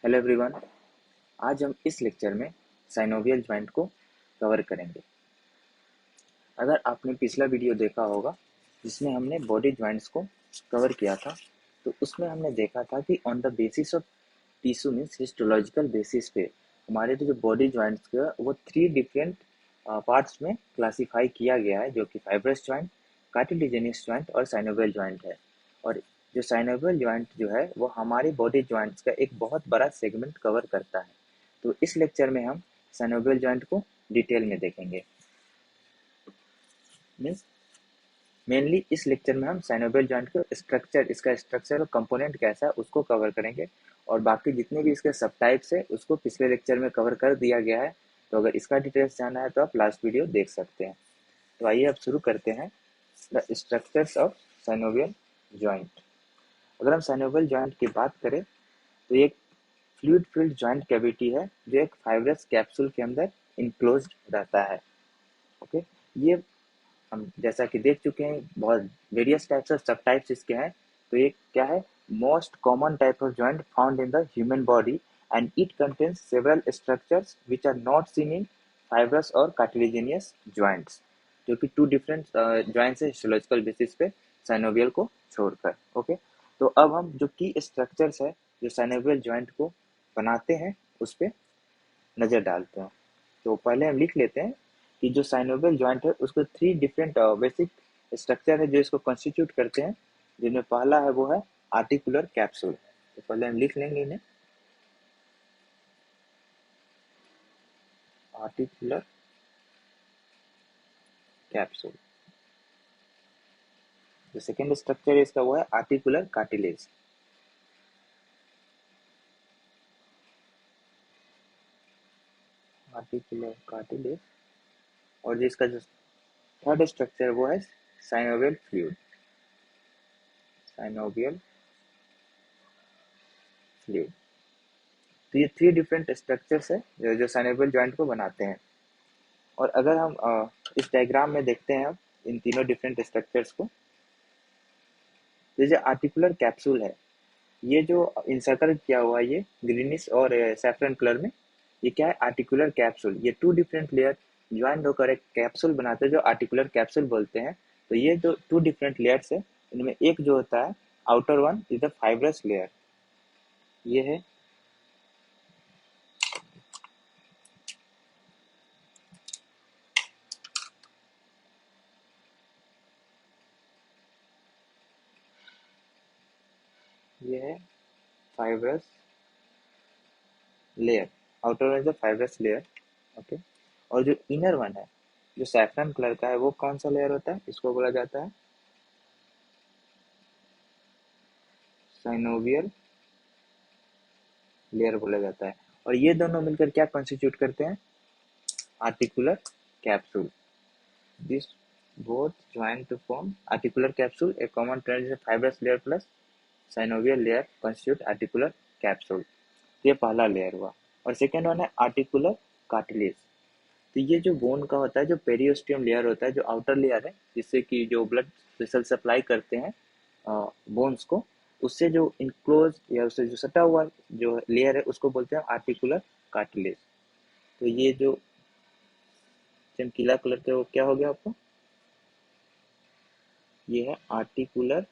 Hello everyone. आज हम इस लेक्चर में साइनोवियल जॉइंट को कवर करेंगे। अगर आपने पिछला वीडियो देखा होगा जिसमें हमने बॉडी जॉइंट्स को कवर किया था, तो उसमें हमने देखा था कि on the basis of tissue means histological basis पे हमारे जो बॉडी जॉइंट्स का वो 3 डिफरेंट पार्ट्स में क्लासिफाई किया गया है, जो कि फाइब्रस जॉइंट, कार्टिलेजिनस जॉइंट और साइनोवियल जॉइंट है। और जो साइनोवियल जॉइंट जो है वो हमारे बॉडी जॉइंट्स का एक बहुत बड़ा सेगमेंट कवर करता है। तो इस लेक्चर में हम साइनोवियल जॉइंट को डिटेल में देखेंगे। मीन्स मेनली इस लेक्चर में हम साइनोवियल जॉइंट को स्ट्रक्चर, इसका स्ट्रक्चर और कंपोनेंट कैसा है उसको कवर करेंगे, और बाकी जितने भी इसके सब टाइप्स है उसको पिछले लेक्चर में कवर कर दिया गया है। तो अगर इसका डिटेल्स जानना है तो आप लास्ट वीडियो देख सकते हैं। तो आइए अब शुरू करते हैं the structures of synovial joint. अगर हम साइनोवियल जॉइंट की बात करें तो ये एक फ्लूइड फिल्ड जॉइंट कैविटी है जो एक फाइब्रस कैप्सूल के अंदर इनक्लोज्ड रहता है। ओके, ये हम जैसा कि देख चुके हैं, बहुत वेरियस टाइप्स और सब टाइप्स इसके हैं। तो ये क्या है? Most common type of joint found in the human body and it contains several structures which are not seen in fibrous और कार्टिलेजिनियस जॉइंट्स, जो कि 2 डिफरेंट जॉइंट्स है हिस्टोलॉजिकल बेसिस पे साइनोवियल को छोड़कर। ओके, तो अब हम जो की स्ट्रक्चर्स है जो साइनोवियल जॉइंट को बनाते हैं उस पर नज़र डालते हैं। तो पहले हम लिख लेते हैं कि जो साइनोवियल जॉइंट है उसको 3 डिफरेंट बेसिक स्ट्रक्चर है जो इसको कॉन्स्टिट्यूट करते हैं, जिनमें पहला है वो है आर्टिकुलर कैप्सूल। तो पहले हम लिख लेंगे इन्हें, आर्टिकुलर कैप्सूल। जो सेकेंड स्ट्रक्चर है इसका वो है आर्टिकुलर कार्टिलेज। Articular cartilage. और जिसका जो थर्ड स्ट्रक्चर है वो है साइनोवियल फ्लूइड। Synovial fluid. तो ये 3 डिफरेंट स्ट्रक्चर्स है जो साइनोवियल जॉइंट को बनाते हैं। और अगर हम इस डायग्राम में देखते हैं अब इन तीनों डिफरेंट स्ट्रक्चर्स को, जैसे आर्टिकुलर कैप्सूल है, ये जो इंसर्कल किया हुआ है ये ग्रीनिश और सैफरन कलर में, ये क्या है? Articular capsule. ये 2 डिफरेंट लेयर ज्वाइन होकर एक कैप्सूल बनाते हैं जो आर्टिकुलर कैप्सूल बोलते हैं। तो ये जो 2 डिफरेंट लेयर्स है इनमें एक जो होता है outer one is the fibrous layer. ये है ये है fibrous layer. Outer one is the fibrous layer. Okay, और जो इनर वन है जो सैफरन कलर का है वो कौन सा लेयर होता है? इसको बोला जाता है साइनोवियल लेयर बोला जाता है। और ये दोनों मिलकर क्या कॉन्स्टिट्यूट करते हैं? Articular capsule. This both join to form articular capsule. A common trend is a fibrous layer plus synovial layer constitute articular capsule. ये पहला लेयर हुआ। और सेकेंड वन है आर्टिकुलर कार्टिलेज। तो ये जो बोन का होता है, जो पेरियोस्टियम लेयर होता है, जो आउटर लेयर है जिससे कि जो ब्लड वेसल सप्लाई करते हैं बोन्स को, उससे जो इनक्लोज या उससे जो सटा हुआ जो लेयर है उसको बोलते हैं आर्टिकुलर कार्टिलेज। तो ये जो चमकीला कलर का वो क्या हो गया आपको? ये है आर्टिकुलर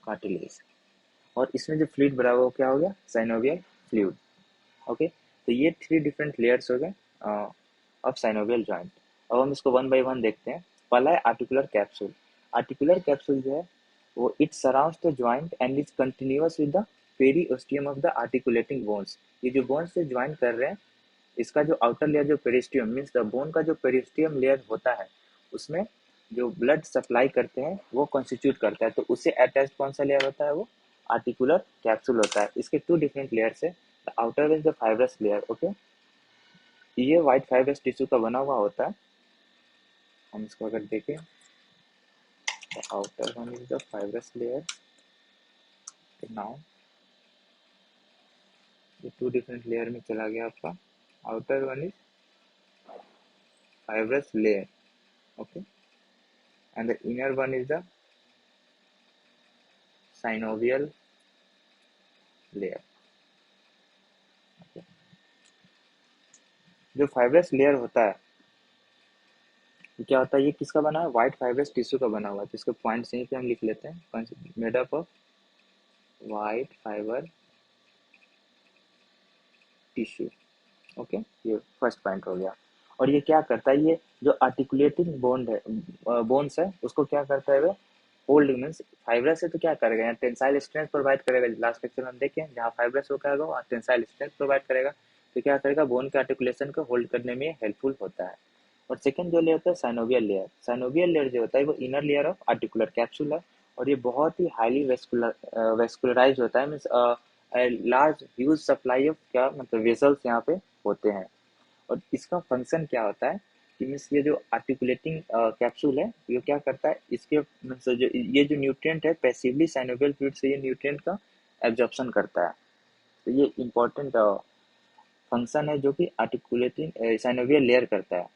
कार्टिलेज। और इसमें जो फ्लूइड भरा हुआ वो क्या हो गया? Synovial fluid. ओके, तो ये 3 डिफरेंट लेयर्स हो गए ऑफ साइनोवियल जॉइंट। अब हम इसको वन बाय वन देखते हैं। पहला है आर्टिकुलर कैप्सूल। आर्टिकुलर कैप्सूल जो है वो it surrounds the joint and is continuous with the periosteum of the articulating bones. ये जो बोन्स से ज्वाइन कर रहे हैं, इसका जो आउटर लेयर जो पेरिस्टियम मीन्स द बोन का जो पेरिस्टियम लेयर होता है उसमें जो ब्लड सप्लाई करते हैं वो कॉन्स्टिट्यूट करता है। तो उससे अटैच कौन सा लेयर होता है? वो आर्टिकुलर कैप्सूल होता है। इसके 2 डिफरेंट लेयर्स है। The outer is the fibrous layer. Okay, ये व्हाइट फाइब्रस टिश्यू का बना हुआ होता है। हम इसको अगर देखें, the outer one is the fibrous layer. Now ये 2 डिफरेंट लेयर में चला गया आपका। Outer one is fibrous layer, okay, and the inner one is the synovial layer. जो फाइब्रस लेयर होता है ये क्या होता है, ये किसका बना है, व्हाइट फाइब्रस टिश्यू का बना हुआ है। तो इसके पॉइंट्स यहीं पे हम लिख लेते हैं, made up of white fibre tissue. Okay, ये फर्स्ट पॉइंट हो गया। और ये क्या करता है, ये जो आर्टिकुलेटिंग बोन है, बोन्स है, उसको क्या करता है, वो होल्ड मीन्स फाइब्रस है तो क्या करेगा, यहाँ टेंसाइल स्ट्रेंथ प्रोवाइड करेगा। लास्ट लेक्चर में हम देखें जहाँ फाइब्रस होगा वहाँ टेंसाइल स्ट्रेंथ प्रोवाइड करेगा, तो क्या करेगा, बोन के आर्टिकुलेशन को होल्ड करने में हेल्पफुल होता है। और सेकंड जो लेयर होता है साइनोवियल लेयर। साइनोवियल लेयर जो होता है वो inner layer of articular capsule है, और ये बहुत ही हाईली वेस्कुलराइज होता है, means large huge supply of क्या मतलब वेसल्स यहाँ पे होते हैं। और इसका फंक्शन क्या होता है कि मीन्स ये जो आर्टिकुलेटिंग कैप्सूल है ये क्या करता है, इसके मीन्स जो ये जो न्यूट्रिएंट है पैसिवली साइनोवियल फ्लूइड से ये न्यूट्रिएंट का एब्जॉर्प्शन करता है। तो ये इंपॉर्टेंट फंक्शन है जो कि आर्टिकुलेटिंग साइनोवियल लेयर करता है।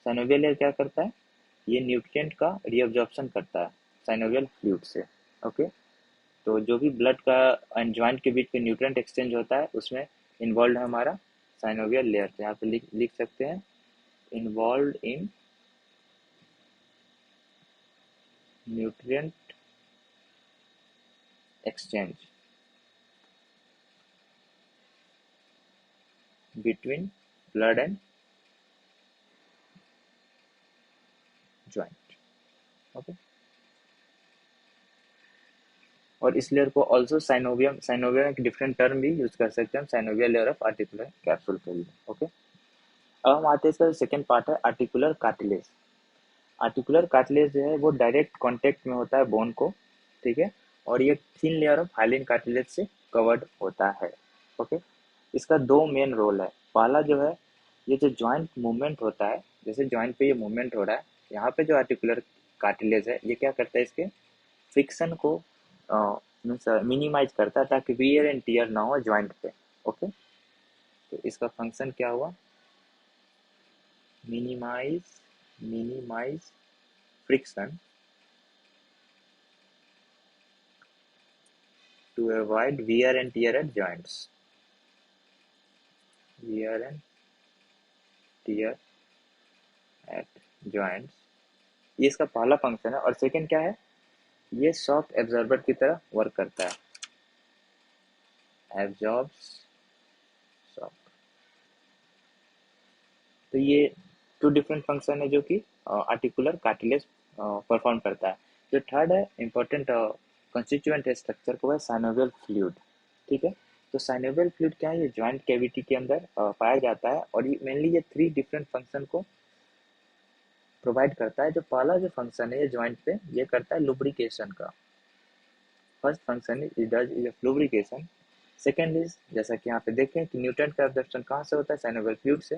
साइनोवियल लेयर क्या करता है, ये न्यूट्रिएंट का रीअब्जॉर्प्शन करता है साइनोवियल फ्लूइड से। ओके, तो जो भी ब्लड का एंड जॉइंट के बीच में न्यूट्रिएंट एक्सचेंज होता है उसमें इन्वॉल्व है हमारा साइनोवियल लेयर। तो यहाँ पे लिख सकते हैं involve in nutrient exchange between blood and joint। Okay, और इस लेयर को ऑल्सो साइनोवियम, साइनोवियम एक डिफरेंट टर्म भी यूज कर सकते हैं हम synovial layer of articular capsule के लिए। ओके, अब हम आते हैं इसका सेकंड पार्ट है आर्टिकुलर कार्टिलेज। आर्टिकुलर कार्टिलेज जो है वो डायरेक्ट कांटेक्ट में होता है बोन को, ठीक है, और ये thin layer of hyaline cartilage से कवर्ड होता है। ओके, इसका दो मेन रोल है। पहला जो है, ये जो जॉइंट मूवमेंट होता है, जैसे जॉइंट पे ये मूवमेंट हो रहा है, यहाँ पे जो आर्टिकुलर कार्टिलेज है ये क्या करता है, इसके फ्रिक्शन को मिनिमाइज करता है ताकि वियर एंड टियर ना हो जॉइंट पे। ओके, तो इसका फंक्शन क्या हुआ, minimize minimize friction to avoid wear and tear at joints, wear and tear at joints। ये इसका पहला फंक्शन है। और सेकंड क्या है, ये सॉफ्ट एब्जॉर्बर की तरह वर्क करता है, एब्जॉर्ब्स सॉफ्ट। तो ये टू डिफरेंट फंक्शन है जो कि आर्टिकुलर कार्टिलेज परफॉर्म करता है। जो थर्ड है इंपॉर्टेंट कंस्टिट्यूएंट स्ट्रक्चर को है साइनोवियल फ्लूइड। ठीक है, तो साइनोवियल फ्लूइड क्या है, ये जॉइंट कैविटी के अंदर पाया जाता है, और ये मेनली ये थ्री डिफरेंट फंक्शन को प्रोवाइड करता है। जो पहला जो फंक्शन है ये जॉइंट पे ये करता है लुब्रिकेशन का। First function is does is lubrication. Second is जैसा कि यहाँ पे देखें कि न्यूट्रिएंट का एब्जॉर्प्शन कहाँ से होता है, साइनोवियल फ्लूइड से।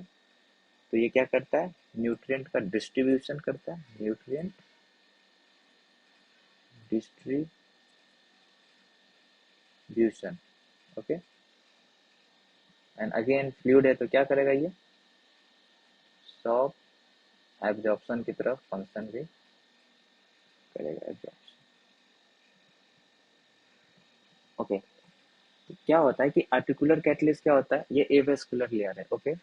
तो ये क्या करता है, न्यूट्रिएंट का डिस्ट्रीब्यूशन करता है, nutrient distribution. Okay, and again fluid है तो क्या करेगा, ये सॉफ्ट एब्जॉर्प्शन की तरफ फंक्शन भी करेगा, एब्जॉर्प्शन। ओके, क्या होता है कि आर्टिकुलर कैटलिस्ट क्या होता है, ये एवेस्कुलर लेयर है। ओके,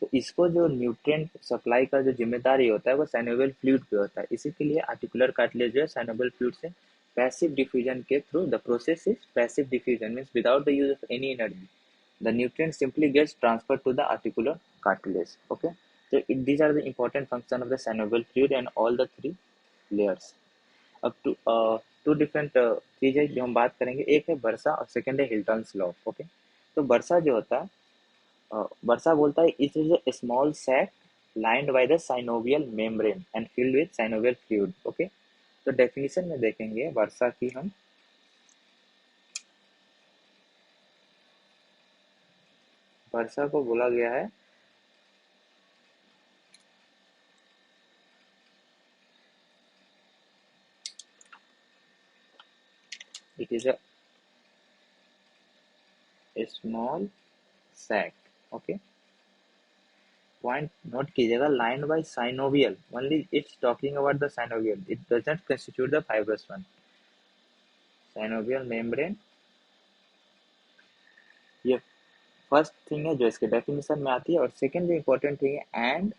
तो इसको जो न्यूट्रिएंट सप्लाई का जो जिम्मेदारी होता है वो साइनोवियल फ्लूइड पे होता है। इसी के लिए आर्टिकुलर कार्टिलेज जो है साइनोवियल फ्लूइड से पैसिव डिफ्यूजन के through, the process is passive diffusion means without the use of any energy the nutrient simply gets transferred to the articular cartilage। Okay, so these are the important function of the synovial fluid and all the three layers। अब to different चीज है जो हम बात करेंगे, एक है bursa और सेकंड है हिल्टन्स लॉ। ओके, तो बर्सा जो होता है, बर्सा बोलता है it is a small sac lined by the synovial membrane and filled with synovial fluid। Okay, तो डेफिनेशन में देखेंगे वर्षा की हम, वर्षा को बोला गया है it is a small sac। Okay, point note कीजिएगा, line by synovial only, it's talking about the synovial, it doesn't constitute the fibrous one. Synovial membrane, ये फर्स्ट थिंग है जो इसके डेफिनेशन में आती है। और सेकेंड जो इंपॉर्टेंट थिंग है, and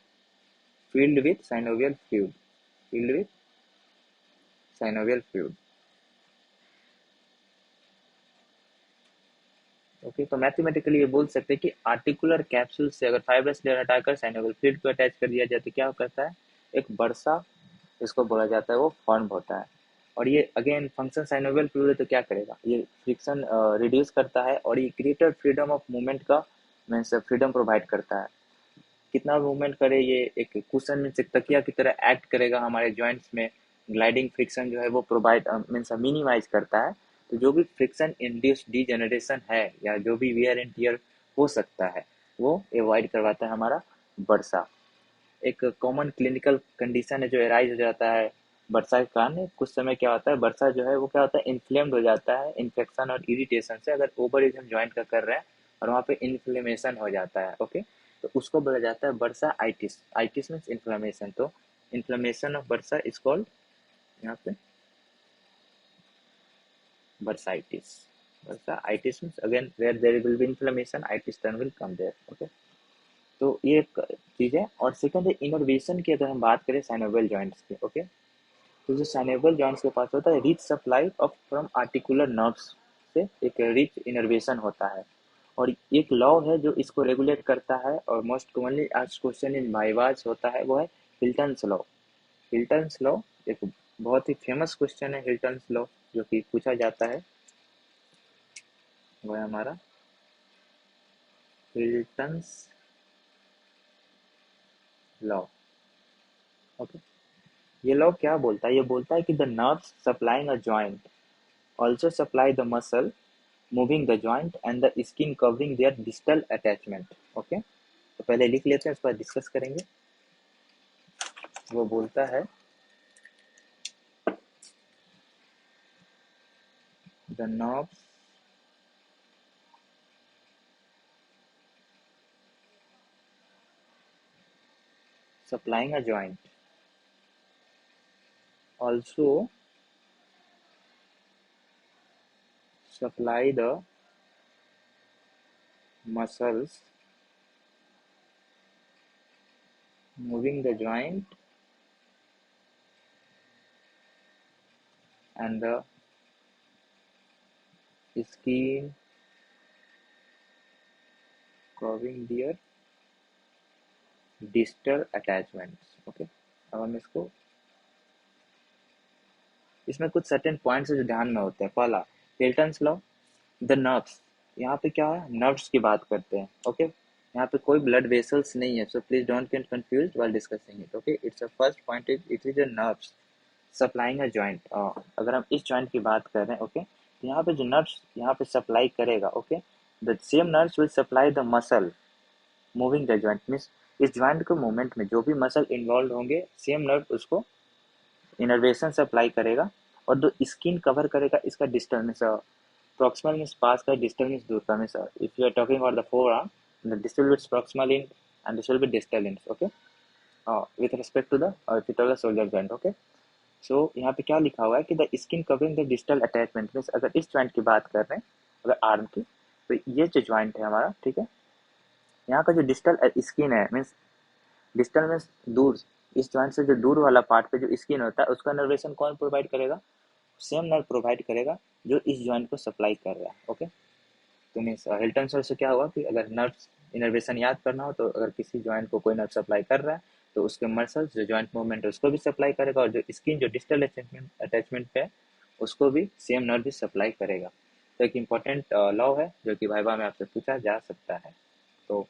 filled with synovial fluid, filled with synovial fluid। Okay, तो मैथमेटिकली ये बोल सकते हैं कि आर्टिकुलर कैप्सूल से अगर फाइब्रस लेयर हटाकर साइनोवियल फ्लूइड को अटैच कर दिया जाए तो क्या करता है, एक वर्षा इसको बोला जाता है, वो फॉर्म होता है। और ये अगेन फंक्शन साइनोवियल फ्लूइड है तो क्या करेगा, ये फ्रिक्शन रिड्यूस करता है और ये ग्रेटर फ्रीडम ऑफ मूवमेंट का मीन्स फ्रीडम प्रोवाइड करता है। कितना मूवमेंट करे, ये एक कुशन मीन्स एक तकिया की तरह एक्ट करेगा हमारे जॉइंट्स में। ग्लाइडिंग फ्रिक्शन जो है वो प्रोवाइड मीन्स मिनिमाइज करता है। तो जो भी फ्रिक्शन इंड्यूस डीजेनरेशन है या जो भी वियर एंड टियर हो सकता है वो अवॉइड करवाता है हमारा वर्षा। एक कॉमन क्लिनिकल कंडीशन है जो एराइज हो जाता है वर्षा के कारण। कुछ समय क्या होता है, वर्षा जो है वो क्या होता है, इन्फ्लेम्ड हो जाता है इन्फेक्शन और इरिटेशन से। अगर ओवर यूज हम ज्वाइंट का कर रहे हैं और वहाँ पे इन्फ्लेमेशन हो जाता है, ओके, तो उसको बोला जाता है bursa itis. Itis means inflammation. तो inflammation of bursa is called यहाँ पे bursitis। bursitis means again where there will be inflammation, itis turn will come there, okay। तो ये एक चीज है। और सेकंड है इनर्वेशन की, अगर हम बात करें साइनोवियल जॉइंट्स की, ओके, तो जो साइनोवियल जॉइंट्स के पास होता है rich supply of from articular nerves से एक रिच इनर्वेशन होता है। और एक लॉ है जो इसको रेगुलेट करता है और मोस्ट कॉमनली आज क्वेश्चन इन वाइवाज होता है, वो है हिल्टन्स लॉ। हिल्टन्स लॉ एक बहुत ही फेमस क्वेश्चन है, हिल्टन्स लॉ जो कि पूछा जाता है, वो है हमारा हिल्टन्स लॉ, ओके। ये लॉ क्या बोलता है, ये बोलता है कि the nerves supplying a joint also supply the muscle moving the joint and the skin covering their distal attachment, okay। तो पहले लिख लेते हैं, उसके बाद डिस्कस करेंगे। वो बोलता है the nerves supplying a joint also supply the muscles moving the joint and the skin covering their distal attachments, okay। अब हम इसको, इसमें कुछ सर्टेन पॉइंट्स जो ध्यान में होते हैं। पहला, हिल्टन्स लॉ, द नर्व्स, यहाँ पे क्या है, नर्व्स की बात करते हैं, ओके। यहाँ पे कोई ब्लड वेसल्स नहीं है, so please don't get confused while discussing it, okay. It's a first point is it is a nerves supplying a joint. अगर हम इस जॉइंट की बात कर रहे हैं, ओके, तो यहाँ पे जो नर्व्स यहाँ पे सप्लाई करेगा, okay, the same nerves will supply the muscle moving the joint. Means इस जॉइंट के मूवमेंट में जो भी मसल इन्वॉल्व होंगे, सेम नर्व उसको इनर्वेशन सप्लाई करेगा। और जो स्किन कवर करेगा इसका डिस्टल मीन्स proximal means पास का, distal means दूर का। means if you are talking about the forearm, the distal is proximal end and this will be distal end, okay, with respect to the patellar shoulder joint, okay। so यहाँ पे क्या लिखा हुआ है कि the skin covering the distal attachment means अगर इस joint की बात कर रहे हैं, अगर आर्म की, तो ये जो joint है हमारा, ठीक है, यहाँ का जो डिस्टल स्किन है मीन्स डिस्टल मीन्स दूर, इस जॉइंट से जो दूर वाला पार्ट पे जो स्किन होता है उसका नर्वेशन कौन प्रोवाइड करेगा, सेम नर्व प्रोवाइड करेगा जो इस जॉइंट को सप्लाई कर रहा है, ओके। तो मीन्स हिल्टन सर से क्या हुआ कि अगर नर्व्स इनर्वेशन याद करना हो तो अगर किसी जॉइंट को कोई नर्व सप्लाई कर रहा है तो उसके मसल्स जो जॉइंट मूवमेंट है उसको भी सप्लाई करेगा, और जो स्किन जो डिस्टल अटैचमेंट पे है उसको भी सेम नर्व भी सप्लाई करेगा। तो एक इम्पॉर्टेंट लॉ है जो कि वाइवा में आपसे पूछा जा सकता है। तो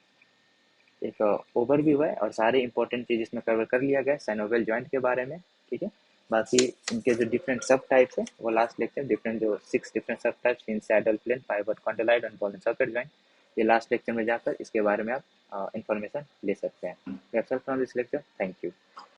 एक ओवरव्यू है और सारे इंपॉर्टेंट चीज इसमें कवर कर लिया गया साइनोवियल जॉइंट के बारे में, ठीक है। बाकी इनके जो डिफरेंट सब टाइप्स है वो लास्ट लेक्चर, डिफरेंट जो 6 डिफरेंट सब टाइप्स इन saddle plane fibre condyloid and ball and socket joint, ये लास्ट लेक्चर में जाकर इसके बारे में आप इंफॉर्मेशन ले सकते हैं। That's all from this lecture, thank you.